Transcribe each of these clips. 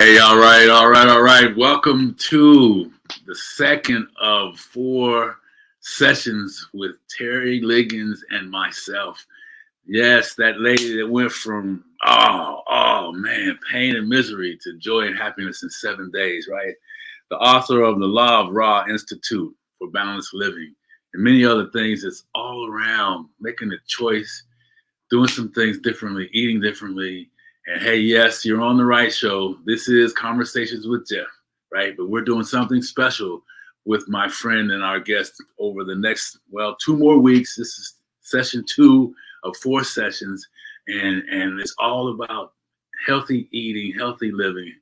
Hey, all right. Welcome to the second of 4 sessions with Terri Liggins and myself. Yes, that lady that went from oh man, pain and misery to joy and happiness in 7 days, right? The author of the Law of Raw Institute for Balanced Living and many other things. It's all around making a choice, doing some things differently, eating differently. And hey, yes, you're on the right show. This is Conversations with Jeff, right? But we're doing something special with my friend and our guest over the next, 2 more weeks. This is session 2 of 4 sessions. And it's all about healthy eating, healthy living,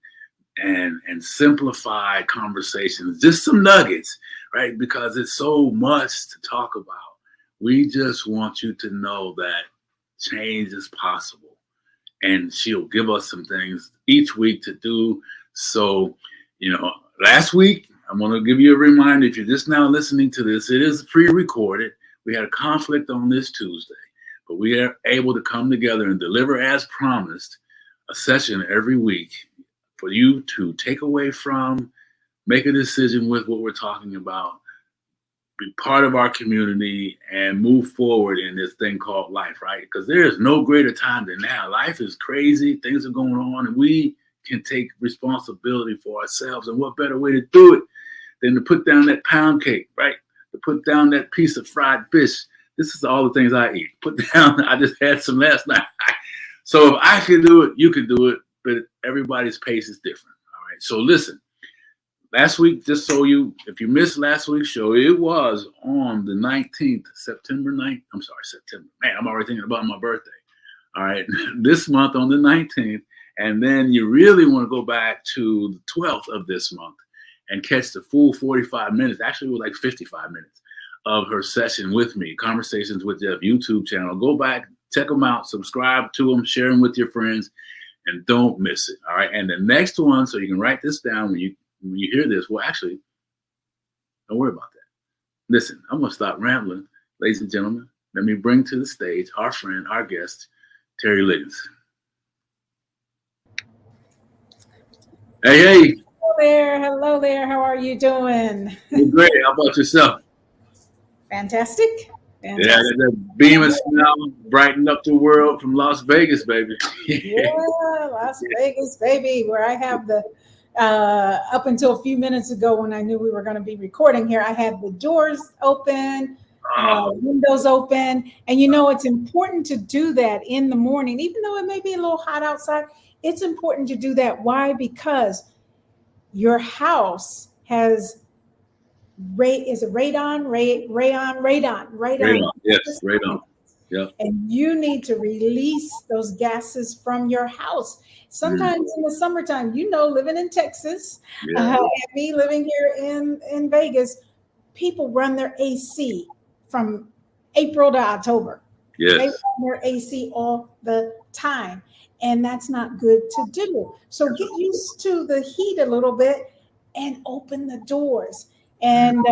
and simplified conversations. Just some nuggets, right? Because it's so much to talk about. We just want you to know that change is possible. And she'll give us some things each week to do. So, last week, I'm going to give you a reminder. If you're just now listening to this, it is pre-recorded. We had a conflict on this Tuesday, but we are able to come together and deliver as promised a session every week for you to take away from, make a decision with what we're talking about, be part of our community, and move forward in this thing called life, right? Because there is no greater time than now. Life is crazy. Things are going on, and we can take responsibility for ourselves. And what better way to do it than to put down that pound cake, right? To put down that piece of fried fish. This is all the things I eat. Put down, I just had some last night. So if I can do it, you can do it, but everybody's pace is different, all right? So listen. Last week, if you missed last week's show, it was on the 19th, September 9th. I'm sorry, September. Man, I'm already thinking about my birthday. All right, this month on the 19th. And then you really want to go back to the 12th of this month and catch the full 45 minutes. Actually, it was like 55 minutes of her session with me, Conversations with Jeff YouTube channel. Go back, check them out, subscribe to them, share them with your friends, and don't miss it. All right, and the next one, so you can write this down when you hear this, well, actually, don't worry about that. Listen, I'm going to stop rambling. Ladies and gentlemen, let me bring to the stage our friend, our guest, Terri Liggins. Hey. Hello there. How are you doing? Great. How about yourself? Fantastic. Yeah, that beam and smile brightened up the world from Las Vegas, baby. Yeah, Las Vegas, baby, where I have the up until a few minutes ago when I knew we were going to be recording here, I had the doors open, windows open. And it's important to do that in the morning, even though it may be a little hot outside. It's important to do that. Why? Because your house has radon. Yes, radon. Yeah. And you need to release those gases from your house. Sometimes in the summertime, living in Texas, and me living here in Vegas, people run their AC from April to October. Yes. They run their AC all the time. And that's not good to do. So get used to the heat a little bit and open the doors. And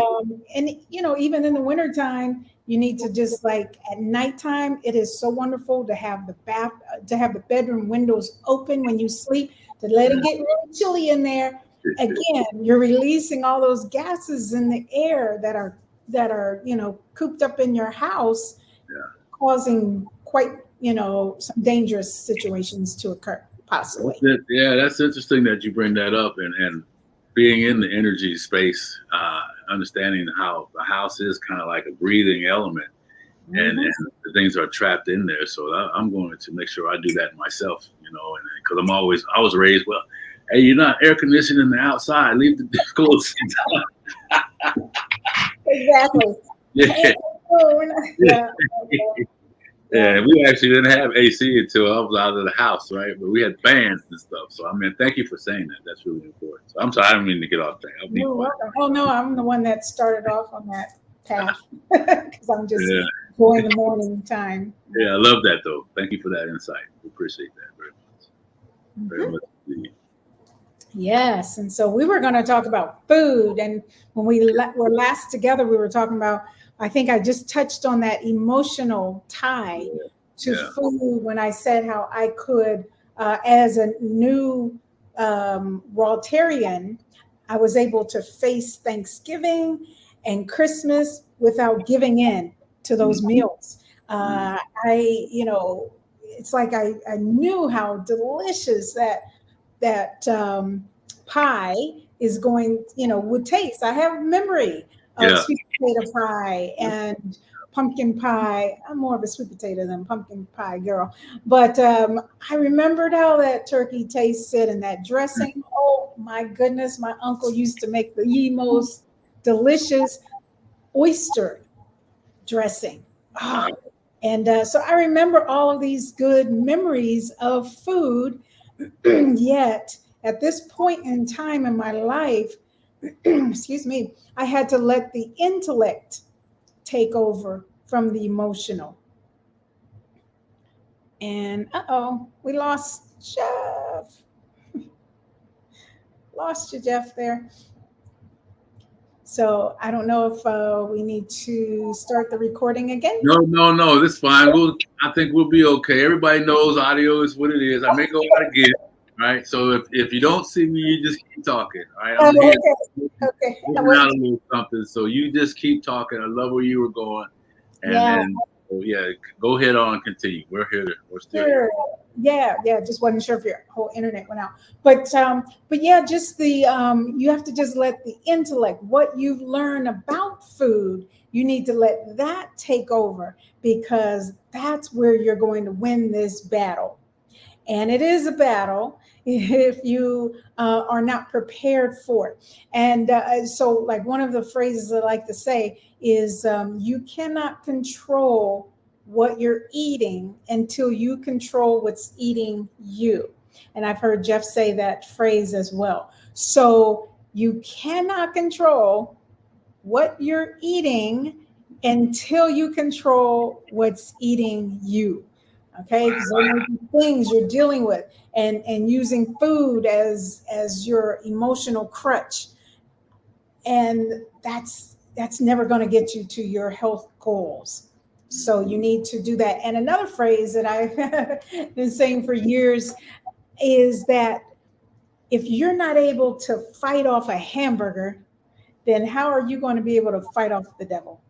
even in the wintertime, you need to just at nighttime, it is so wonderful to have the bedroom windows open when you sleep, to let it get really chilly in there. Again, you're releasing all those gases in the air that are cooped up in your house, causing quite, some dangerous situations to occur, possibly. Yeah, that's interesting that you bring that up, and being in the energy space, understanding how the house is kind of like a breathing element, and the things are trapped in there. So I'm going to make sure I do that myself, because I was raised, well, hey, you're not air conditioning the outside, leave the clothes inside. Exactly. Yeah. Yeah, we actually didn't have AC until I was out of the house, right? But we had fans and stuff. So, thank you for saying that. That's really important. So, I'm sorry, I don't mean to get off track. Oh, no, I'm the one that started off on that path because I'm just going the morning time. Yeah, I love that, though. Thank you for that insight. We appreciate that very much. Very much indeed. Yes, and so we were going to talk about food. And when we were last together, we were talking about, I think I just touched on that emotional tie to food when I said how I could, as a new Waltarian, I was able to face Thanksgiving and Christmas without giving in to those meals. It's like I knew how delicious that pie is going, would taste. I have memory of Yeah. sweet potato pie and pumpkin pie. I'm more of a sweet potato than pumpkin pie girl, but I remembered how that turkey tasted and that dressing. Oh my goodness, my uncle used to make the most delicious oyster dressing. Ah, and so I remember all of these good memories of food. Yet at this point in time in my life, excuse me, I had to let the intellect take over from the emotional. And we lost Jeff. Lost you, Jeff, there. So I don't know if we need to start the recording again. No. This fine. I think we'll be okay. Everybody knows audio is what it is. I may go out again. Right. So if you don't see me, you just keep talking. All right. I'm here. Okay. Working out a little something. So you just keep talking. I love where you were going. And then go ahead on and continue. We're here. We're still here. Yeah. Just wasn't sure if your whole internet went out. But yeah, just the you have to just let the intellect, what you've learned about food, you need to let that take over, because that's where you're going to win this battle. And it is a battle if you are not prepared for it. And so, like, one of the phrases I like to say is you cannot control what you're eating until you control what's eating you. And I've heard Jeff say that phrase as well. So you cannot control what you're eating until you control what's eating you. Okay, because there may be things you're dealing with, and using food as your emotional crutch, and that's never going to get you to your health goals. So you need to do that. And another phrase that I've been saying for years is that if you're not able to fight off a hamburger, then how are you going to be able to fight off the devil?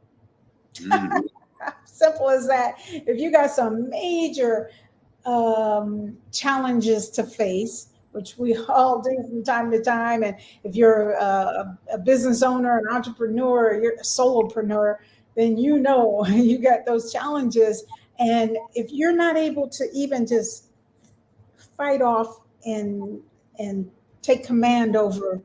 Simple as that. If you got some major challenges to face, which we all do from time to time, and if you're a business owner, an entrepreneur, you're a solopreneur, then you know you got those challenges. And if you're not able to even just fight off and take command over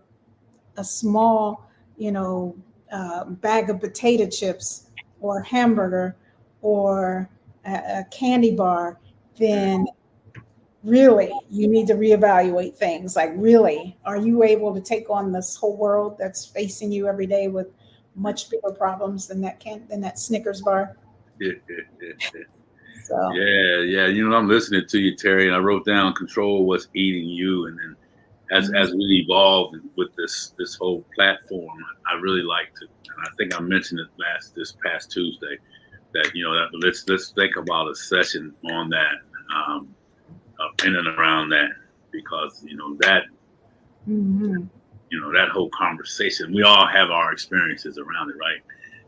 a small, bag of potato chips or hamburger or a candy bar, then really you need to reevaluate things. Like, really, are you able to take on this whole world that's facing you every day with much bigger problems than that Snickers bar? So. Yeah. I'm listening to you, Terry, and I wrote down control what's eating you, and then as we evolve with this whole platform, I really like to, and I think I mentioned it this past Tuesday, that let's think about a session on that, in and around that, because that that whole conversation, we all have our experiences around it, right?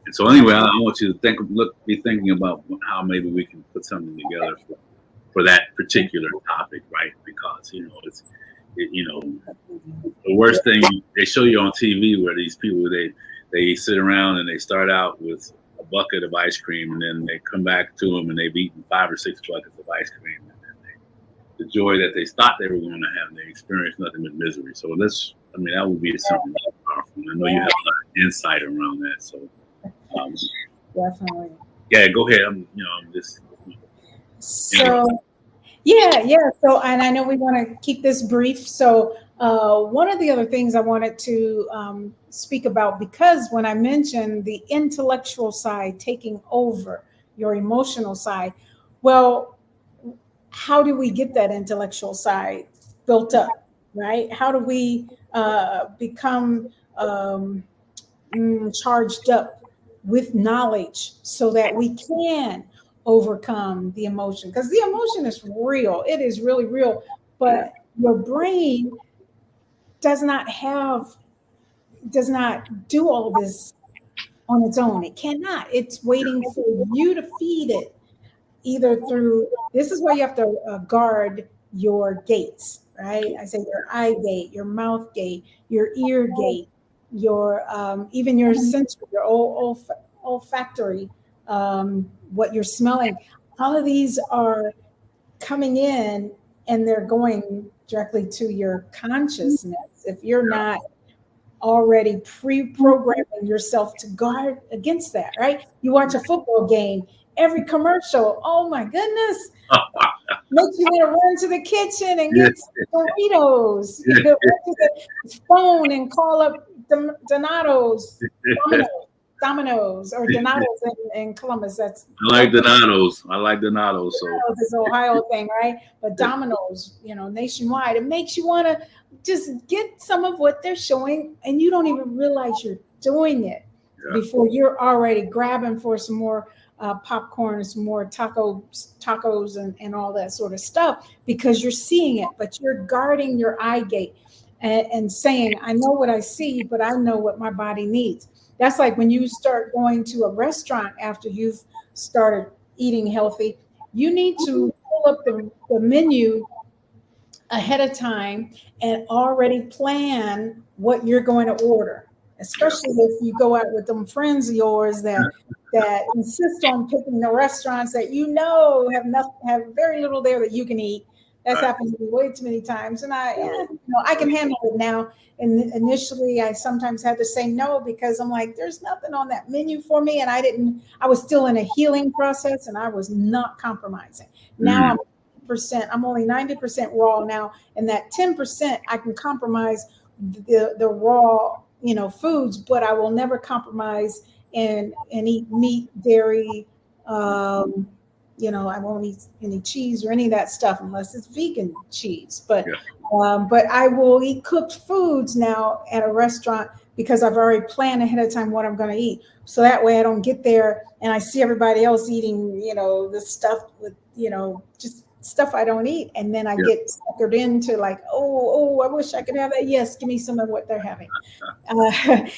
And so anyway, I want you to be thinking about how maybe we can put something together for that particular topic, right? Because it's the worst thing they show you on TV, where these people they sit around and they start out with a bucket of ice cream, and then they come back to them and they've eaten 5 or 6 buckets of ice cream, and then the joy that they thought they were going to have, they experience nothing but misery. So that would be something that's powerful. I know you have a lot of insight around that. So definitely. Yeah, go ahead. I'm just. So. Yeah. So, and I know we want to keep this brief. So, one of the other things I wanted to speak about, because when I mentioned the intellectual side taking over your emotional side, well, how do we get that intellectual side built up, right? How do we become charged up with knowledge so that we can overcome the emotion? Because the emotion is real. It is really real. But your brain does not have, does not do all this on its own. It cannot. It's waiting for you to feed it, either through, this is why you have to guard your gates, right? I say your eye gate, your mouth gate, your ear gate, your even your sensory, your olfactory, what you're smelling. All of these are coming in, and they're going directly to your consciousness. If you're not already pre-programming yourself to guard against that, right? You watch a football game, every commercial, oh my goodness, makes you want to run to the kitchen and Yeah. get some Doritos. You know, run to the phone and call up Donato's, Domino's, or Donato's in Columbus. That's I like Donatos. I like Donatos. So Domino's is an Ohio thing, right? But Domino's, you know, nationwide, it makes you want to just get some of what they're showing, and you don't even realize you're doing it before you're already grabbing for some more popcorn, some more tacos, and all that sort of stuff, because you're seeing it, but you're guarding your eye gate and saying, I know what I see, but I know what my body needs. That's like when you start going to a restaurant after you've started eating healthy, you need to pull up the menu ahead of time and already plan what you're going to order, especially if you go out with them friends of yours that insist on picking the restaurants that you know have very little there that you can eat. That's happened to me way too many times, and I can handle it now. And initially, I sometimes had to say no, because I'm like, there's nothing on that menu for me, and I was still in a healing process, and I was not compromising. Now I'm only 90% raw now, and that 10% I can compromise the raw, foods, but I will never compromise and eat meat, dairy. I won't eat any cheese or any of that stuff unless it's vegan cheese. But I will eat cooked foods now at a restaurant, because I've already planned ahead of time what I'm going to eat. So that way I don't get there and I see everybody else eating, this stuff with, just stuff I don't eat. And then I get suckered into like, oh, I wish I could have that. Yes, give me some of what they're having.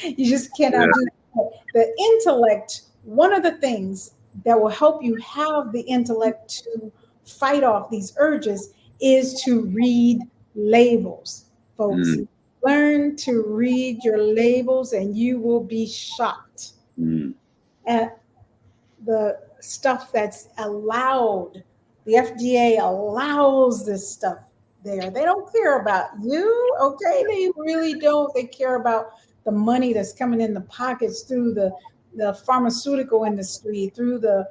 You just cannot do that. The intellect, one of the things that will help you have the intellect to fight off these urges is to read labels, folks. Learn to read your labels, and you will be shocked at the stuff that's allowed. The FDA allows this stuff there. They don't care about you, okay? They really don't. They care about the money that's coming in the pockets through the pharmaceutical industry, through the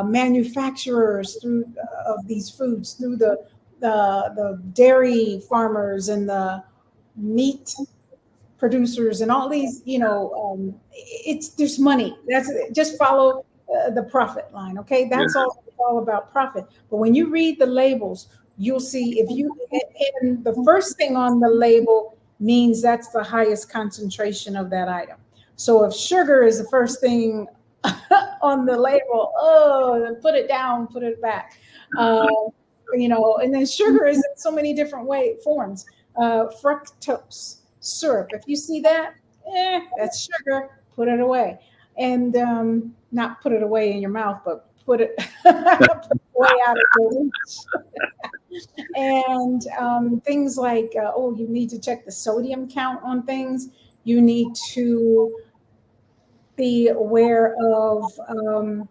manufacturers, through of these foods, through the dairy farmers and the meat producers and all these. There's money. That's just follow the profit line. Okay, that's all about profit. But when you read the labels, you'll see and the first thing on the label means that's the highest concentration of that item. So if sugar is the first thing on the label, then put it down, put it back. And then sugar is in so many different forms. Fructose syrup. If you see that, that's sugar. Put it away, and not put it away in your mouth, but put it way out of your reach. And things like, you need to check the sodium count on things. You need to be aware of the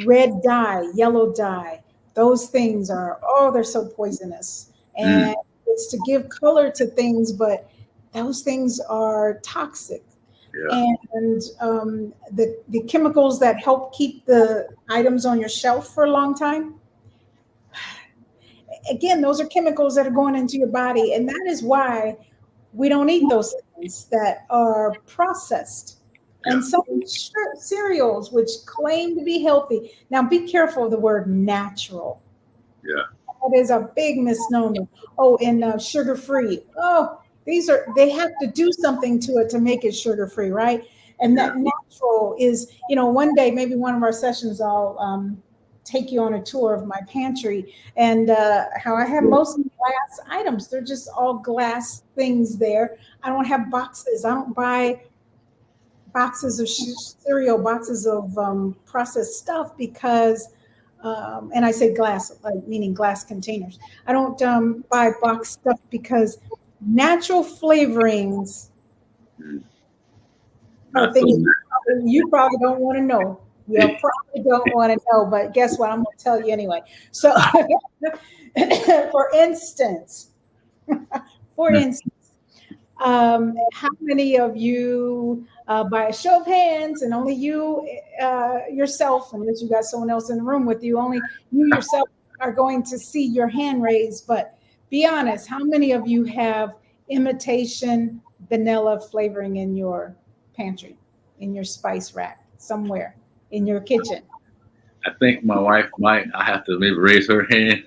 red dye, yellow dye. Those things they're so poisonous. And it's to give color to things, but those things are toxic. And the chemicals that help keep the items on your shelf for a long time, again, those are chemicals that are going into your body. And that is why we don't eat those things that are processed. And some cereals, which claim to be healthy. Now, be careful of the word natural. That is a big misnomer. And sugar-free. They have to do something to it to make it sugar-free, right? And that natural is, one day, maybe one of our sessions, I'll take you on a tour of my pantry and how I have mostly glass items. They're just all glass things there. I don't have boxes. I don't buy boxes of cereal, boxes of processed stuff because, and I say glass, like meaning glass containers. I don't buy box stuff because natural flavorings are Not so things much. you probably don't want to know. You probably don't want to know, but guess what? I'm going to tell you anyway. So, for instance, for instance, how many of you, by a show of hands, and only you yourself, unless you got someone else in the room with you, only you yourself are going to see your hand raised. But be honest, how many of you have imitation vanilla flavoring in your pantry, in your spice rack, somewhere in your kitchen? I think my wife might. I have to maybe raise her hand.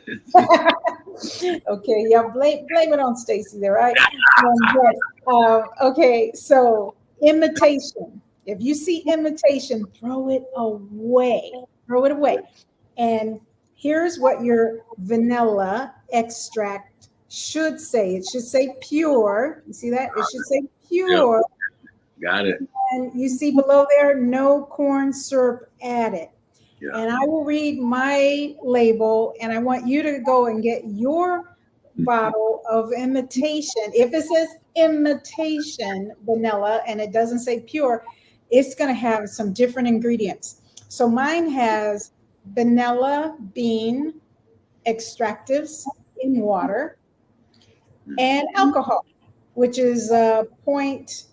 Okay, yeah, blame it on Stacy there, right? Okay, so imitation. If you see imitation, throw it away. Throw it away. And here's what your vanilla extract should say. It should say pure. You see that? It should say Yep, pure. got it. And you see below there, no corn syrup added. Yeah. And I will read my label, and I want you to go and get your bottle of imitation. If it says imitation vanilla and it doesn't say pure, it's going to have some different ingredients. So mine has vanilla bean extractives in water and alcohol, which is 0.35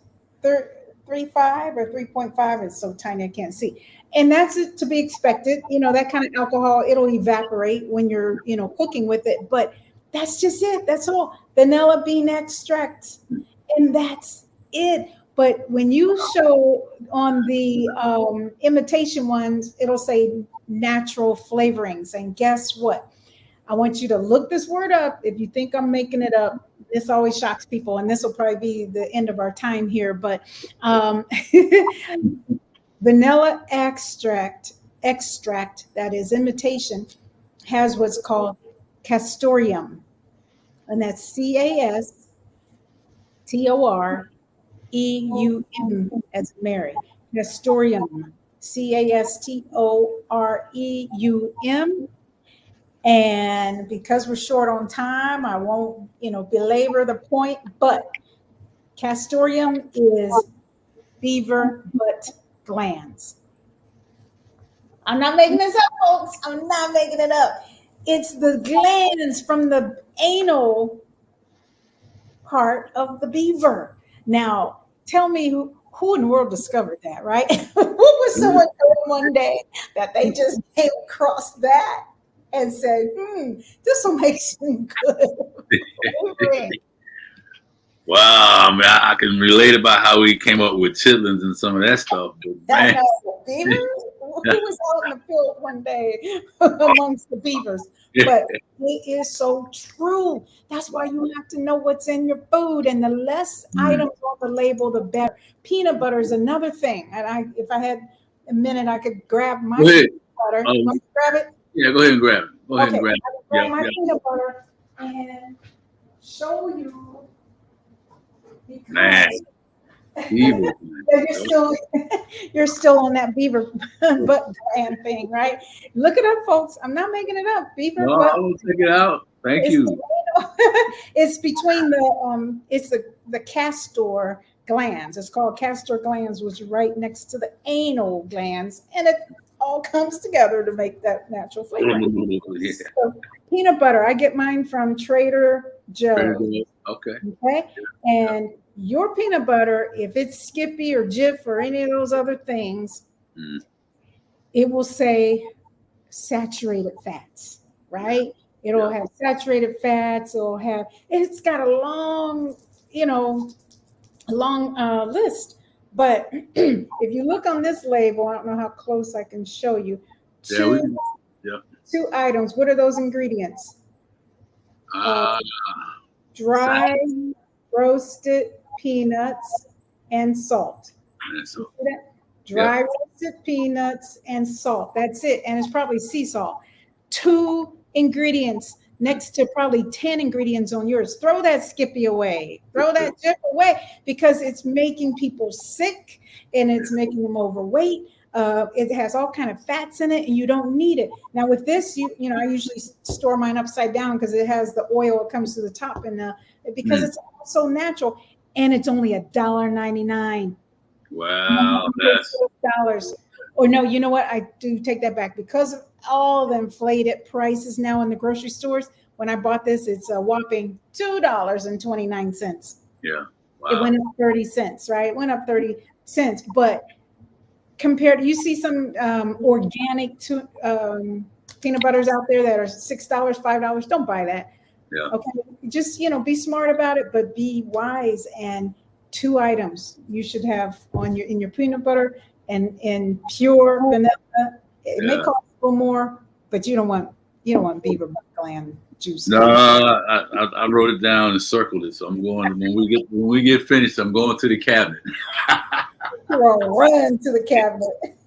or 3.5. It's so tiny I can't see. And that's to be expected. You know, that kind of alcohol, it'll evaporate when you're, cooking with it. But that's just it. That's all. Vanilla bean extract. And that's it. But when you show on the imitation ones, it'll say natural flavorings. And guess what? I want you to look this word up. If you think I'm making it up, this always shocks people, and this will probably be the end of our time here. But vanilla extract, that is imitation, has what's called castoreum, and that's Castoreum, as Mary. Castoreum, Castoreum. And because we're short on time, I won't, belabor the point, but castoreum is beaver butt glands. I'm not making this up, folks. I'm not making it up. It's the glands from the anal part of the beaver. Now, tell me who in the world discovered that, right? What was someone doing one day that they just came across that and said, this will make some good. Wow, I mean, I can relate about how we came up with chitlins and some of that stuff. But I man, know, beavers. Who was out in the field one day amongst the beavers? But it is so true. That's why you have to know what's in your food, and the less items on the label, the better. Peanut butter is another thing. And if I had a minute, I could grab my peanut butter. Grab it. Yeah, go ahead and grab it. Go ahead and grab it. I can grab my peanut butter and show you. Man. You're still on that beaver butt gland thing, right? Look it up, folks. I'm not making it up. Beaver butt. I will check it out. Thank you. It's between the castor glands. It's called castor glands, which is right next to the anal glands, and it all comes together to make that natural flavor. Yeah. So, peanut butter. I get mine from Trader Joe's. Okay. And your peanut butter, if it's Skippy or Jif or any of those other things, it will say saturated fats, right? It'll have saturated fats. It's got a long, list. But if you look on this label, I don't know how close I can show you. Two items. What are those ingredients? Dry roasted peanuts and salt. dry roasted peanuts and salt. That's it. And it's probably sea salt. 2 ingredients next to probably 10 ingredients on yours. Throw that Skippy away. Throw that chip away because it's making people sick and it's making them overweight. It has all kind of fats in it, and you don't need it. Now with this, I usually store mine upside down because it has the oil. It comes to the top, and because it's so natural, and it's only $1.99. Wow, that's $dollars. Or no, you know what? I do take that back because of all the inflated prices now in the grocery stores. When I bought this, it's a whopping $2.29. yeah. Wow. It went up 30 cents, right? It went up 30 cents, but compared, you see some organic peanut butters out there that are $6, $5. Don't buy that. Yeah. Okay. Just, be smart about it, but be wise. And 2 items you should have in your peanut butter and pure vanilla. It may cost a little more, but you don't want beaver gland juice. No, I wrote it down and circled it. So I'm going when we get finished. I'm going to the cabinet. Run to the cabinet.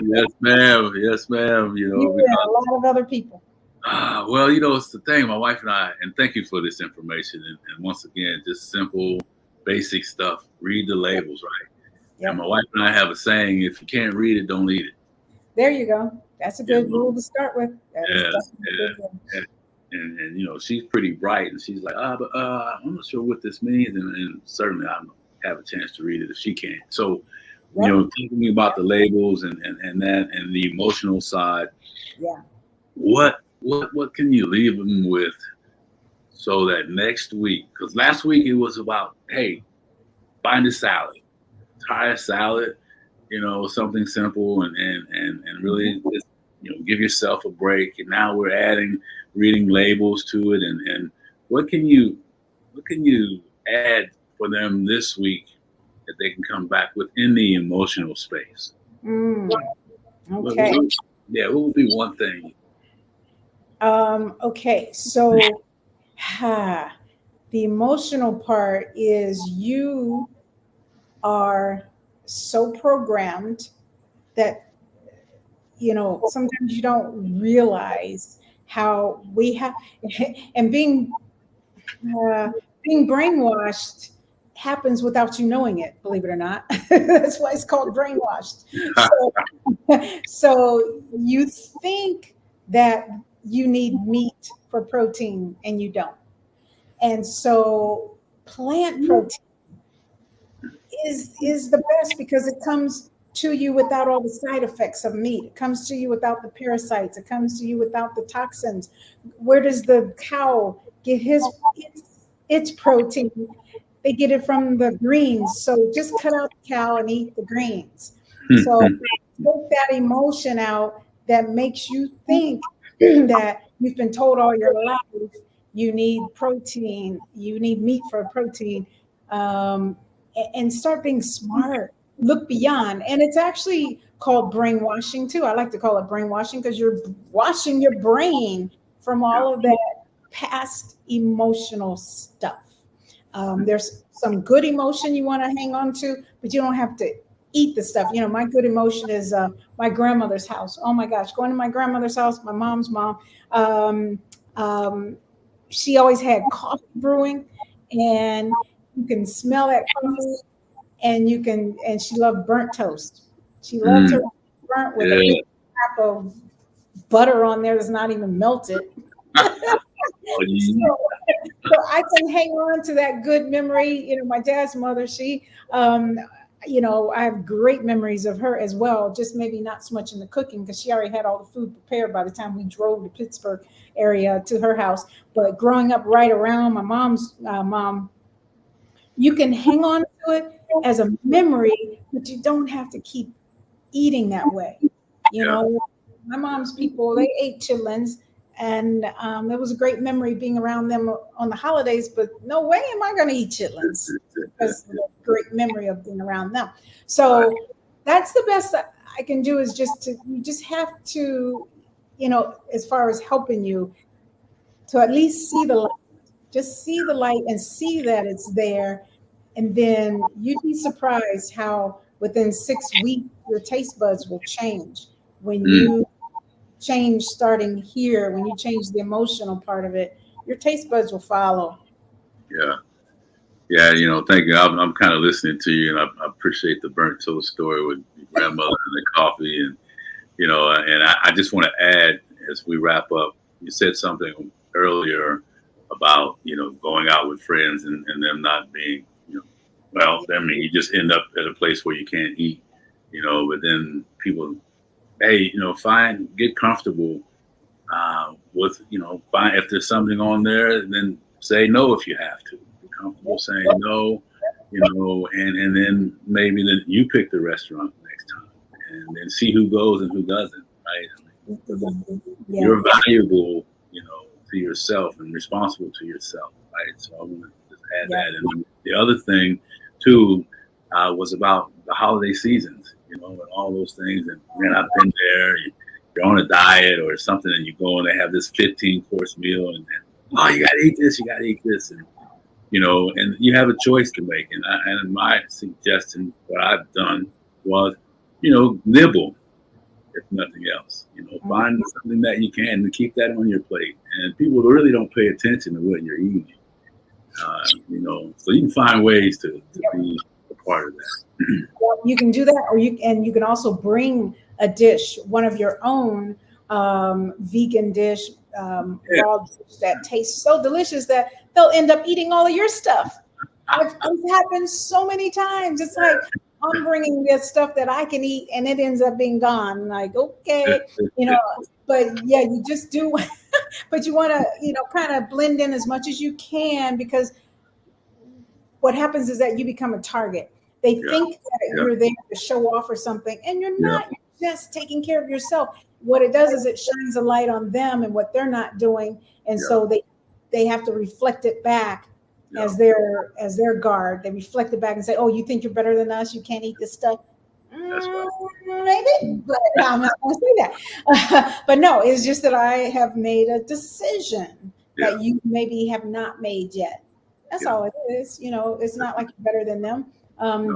Yes, ma'am. Yes, ma'am. A lot of other people. Well, it's the thing. My wife and I, and thank you for this information. And once again, just simple, basic stuff. Read the labels, right? Yep. And my wife and I have a saying: if you can't read it, don't eat it. There you go. That's a good rule to start with. And she's pretty bright, and she's like, but I'm not sure what this means, and certainly I don't have a chance to read it if she can't. So, thinking about the labels and that and the emotional side. Yeah. What can you leave them with so that next week? Because last week it was about, hey, find a salad, try a salad, something simple and really just give yourself a break. And now we're adding reading labels to it. And what can you add for them this week that they can come back within the emotional space? Okay. What would be one thing? Okay. So the emotional part is you are so programmed that sometimes you don't realize how we have and being brainwashed happens without you knowing it, believe it or not. That's why it's called brainwashed. So you think that you need meat for protein and you don't. And so plant protein is the best because it comes to you without all the side effects of meat. It comes to you without the parasites. It comes to you without the toxins. Where does the cow get its protein? They get it from the greens. So just cut out the cow and eat the greens. So take that emotion out that makes you think that you've been told all your life you need protein, you need meat for protein, and start being smart. Look beyond. And it's actually called brainwashing too. I like to call it brainwashing because you're washing your brain from all of that past emotional stuff. There's some good emotion you want to hang on to, but you don't have to eat the stuff. My good emotion is my grandmother's house. Oh my gosh, going to my grandmother's house, my mom's mom. She always had coffee brewing, and you can smell that coffee, and she loved burnt toast. She loved her burnt with a big cup of butter on there that's not even melted. So I can hang on to that good memory. My dad's mother, she, I have great memories of her as well, just maybe not so much in the cooking because she already had all the food prepared by the time we drove to Pittsburgh area to her house. But growing up right around my mom's mom, you can hang on to it as a memory, but you don't have to keep eating that way. My mom's people, they ate chitlins. And it was a great memory being around them on the holidays, but no way am I going to eat chitlins because it's a great memory of being around them. So that's the best I can do is you just have to, as far as helping you to at least see the light, just see the light and see that it's there. And then you'd be surprised how within 6 weeks, your taste buds will change. When you change starting here, when you change the emotional part of it, your taste buds will follow. Yeah. Yeah, thank you. I'm kind of listening to you, and I appreciate the burnt toast story with your grandmother and the coffee, and and I just want to add as we wrap up. You said something earlier about going out with friends and them not being well. I mean, you just end up at a place where you can't eat, But then people, hey, get comfortable with find if there's something on there, then say no if you have to. Be comfortable saying no, and then maybe then you pick the restaurant next time, and then see who goes and who doesn't. Right? You're valuable, to yourself and responsible to yourself. Right? So I want to just add that. And the other thing too was about the holiday seasons, and all those things. And man, I've been there. You're on a diet or something, and you go and they have this 15-course meal, and oh, you gotta eat this, and and you have a choice to make. And my suggestion, what I've done was, nibble if nothing else. Find something that you can and keep that on your plate. And people really don't pay attention to what you're eating. So you can find ways to be a part of that. Well, you can do that, or you can also bring a dish, one of your own vegan dish, raw dish that tastes so delicious that they'll end up eating all of your stuff. It's happened so many times. It's like I'm bringing this stuff that I can eat, and it ends up being gone. I'm like, okay, but yeah, you just do. But you want to, kind of blend in as much as you can, because what happens is that you become a target. They think that you're there to show off or something, and you're not. You're just taking care of yourself. What it does is it shines a light on them and what they're not doing, and so they have to reflect it back as their guard. They reflect it back and say, "Oh, you think you're better than us? You can't eat this stuff." Maybe, but I'm not going to say that. But no, it's just that I have made a decision that you maybe have not made yet. That's all it is. It's not like you're better than them.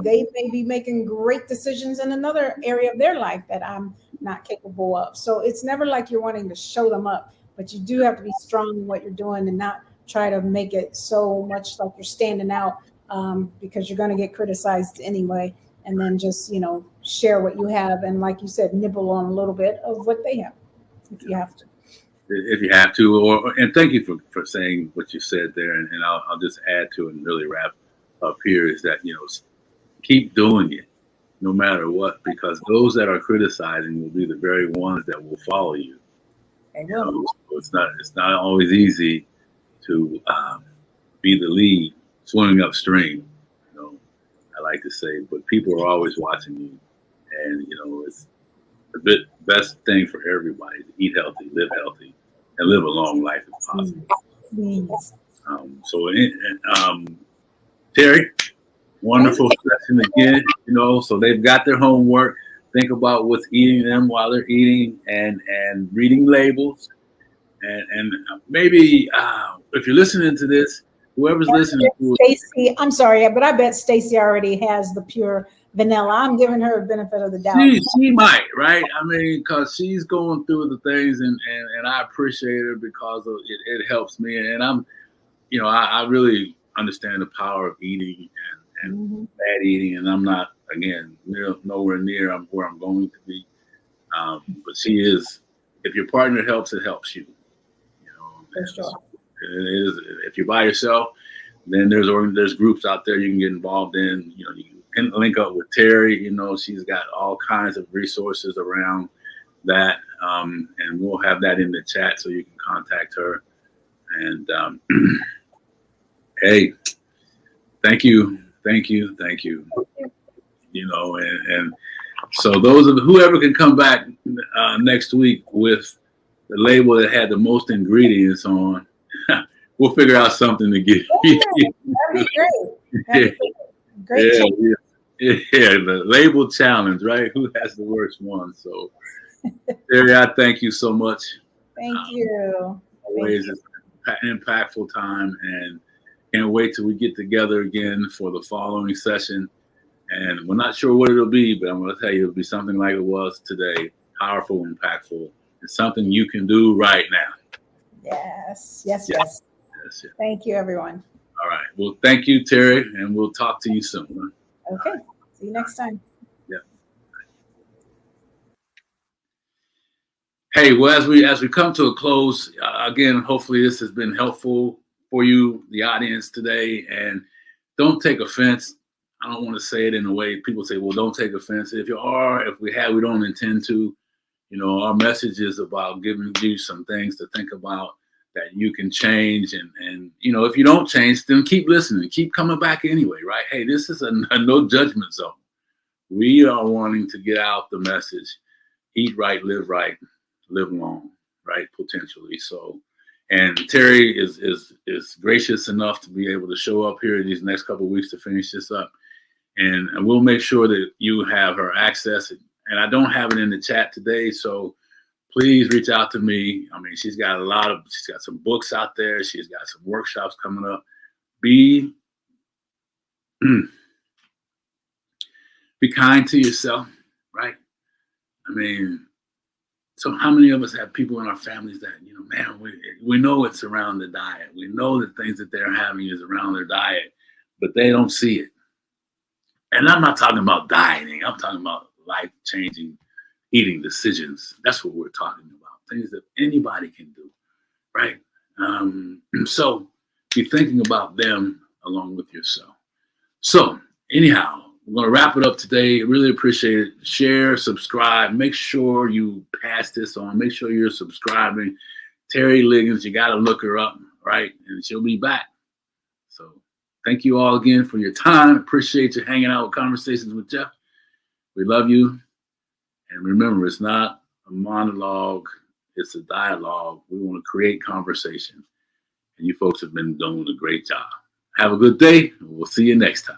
They may be making great decisions in another area of their life that I'm not capable of. So it's never like you're wanting to show them up, but you do have to be strong in what you're doing and not try to make it so much like you're standing out, because you're going to get criticized anyway. And then just, share what you have. And like you said, nibble on a little bit of what they have if you have to. If you have to, and thank you for saying what you said there. And I'll just add to it and really wrap up here is that, keep doing it no matter what, because those that are criticizing will be the very ones that will follow you. So it's not always easy to be the lead swimming upstream. I like to say, but people are always watching you, and it's the best thing for everybody to eat healthy, live healthy, and live a long life if possible. Terri, wonderful session again. So they've got their homework. Think about what's eating them while they're eating, and reading labels, and maybe if you're listening to this. Whoever's listening to Stacy, I'm sorry, but I bet Stacy already has the pure vanilla. I'm giving her a benefit of the doubt. She might, right? I mean, because she's going through the things, and I appreciate her because of it helps me. And I'm, I really understand the power of eating and bad eating, and I'm not, again, nowhere near where I'm going to be. But she is. If your partner helps, it helps you. For sure. It is. If you're by yourself, then there's groups out there you can get involved in. You can link up with Terri. She's got all kinds of resources around that, and we'll have that in the chat so you can contact her. And hey, thank you. And so those of whoever can come back next week with the label that had the most ingredients on. We'll figure out something to get. That'd be great. The label challenge, right? Who has the worst one? So, Terri, I thank you so much. Thank you. Always an impactful time, and can't wait till we get together again for the following session. And we're not sure what it'll be, but I'm going to tell you it'll be something like it was today, powerful, impactful. It's something you can do right now. Yes, yes, Yeah. yes. Yes, yes. Thank you, everyone. All right. Well, thank you, Terri, and we'll talk to you soon. Okay. See you next time. Yeah. Hey, well, as we come to a close, again, hopefully this has been helpful for you, the audience today, and don't take offense. I don't want to say it in a way people say, well, don't take offense. If you are, if we have, we don't intend to. You know, our message is about giving you some things to think about that you can change. And you know, if you don't change, then keep listening, keep coming back anyway, right? Hey, this is a no judgment zone. We are wanting to get out the message, eat right, live long, right? Potentially. So, and Terri is gracious enough to be able to show up here these next couple of weeks to finish this up. And we'll make sure that you have her access. And I don't have it in the chat today, so please reach out to me. I mean, she's got some books out there. She's got some workshops coming up. Be kind to yourself, right? I mean, so how many of us have people in our families that, you know, man, we know it's around the diet. We know the things that they're having is around their diet, but they don't see it. And I'm not talking about dieting. I'm talking about life-changing eating decisions. That's what we're talking about. Things that anybody can do, right? So be thinking about them along with yourself. So anyhow, we're going to wrap it up today. Really appreciate it. Share, subscribe. Make sure you pass this on. Make sure you're subscribing. Terri Liggins, you got to look her up, right? And she'll be back. So thank you all again for your time. Appreciate you hanging out with Conversations with Jeff. We love you. And remember, it's not a monologue. It's a dialogue. We want to create conversation. And you folks have been doing a great job. Have a good day. And we'll see you next time.